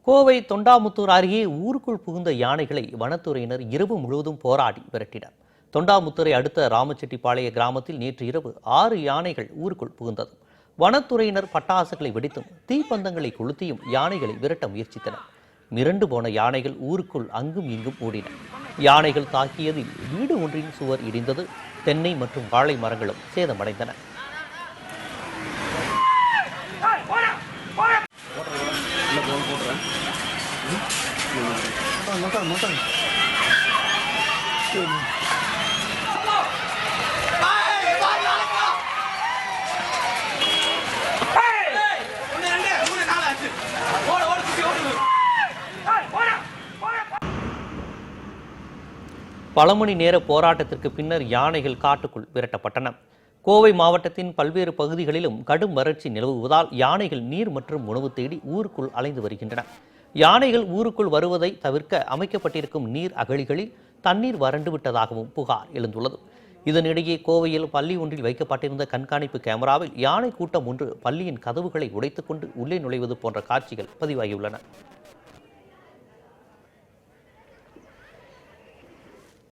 கோவை தொண்டாமுத்தூர் அருகே ஊருக்குள் புகுந்த யானைகளை வனத்துறையினர் இரவு முழுவதும் போராடி விரட்டினர். தொண்டாமுத்தூரை அடுத்த ராமச்செட்டிப்பாளைய கிராமத்தில் நேற்று இரவு 6 யானைகள் ஊருக்குள் புகுந்தது. வனத்துறையினர் பட்டாசுகளை வெடித்தும் தீப்பந்தங்களை கொளுத்தியும் யானைகளை விரட்ட முயற்சித்தனர். மிரண்டு போன யானைகள் ஊருக்குள் அங்கும் இங்கும் ஓடின. யானைகள் தாக்கியதில் வீடு ஒன்றின் சுவர் இடிந்தது. தென்னை மற்றும் வாழை மரங்களும் சேதமடைந்தன. பல மணி நேர போராட்டத்திற்கு பின்னர் யானைகள் காட்டுக்குள் விரட்டப்பட்டன. கோவை மாவட்டத்தின் பல்வேறு பகுதிகளிலும் கடும் வறட்சி நிலவுவதால் யானைகள் நீர் மற்றும் உணவு தேடி ஊருக்குள் அலைந்து வருகின்றன. யானைகள் ஊருக்குள் வருவதை தவிர்க்க அமைக்கப்பட்டிருக்கும் நீர் அகழிகளில் தண்ணீர் வறண்டு விட்டதாகவும் புகார் எழுந்துள்ளது. இதனிடையே கோவையில் பள்ளி ஒன்றில் வைக்கப்பட்டிருந்த கண்காணிப்பு கேமராவில் யானை கூட்டம் ஒன்று பள்ளியின் கதவுகளை உடைத்துக் கொண்டு உள்ளே நுழைவது போன்ற காட்சிகள் பதிவாகியுள்ளன.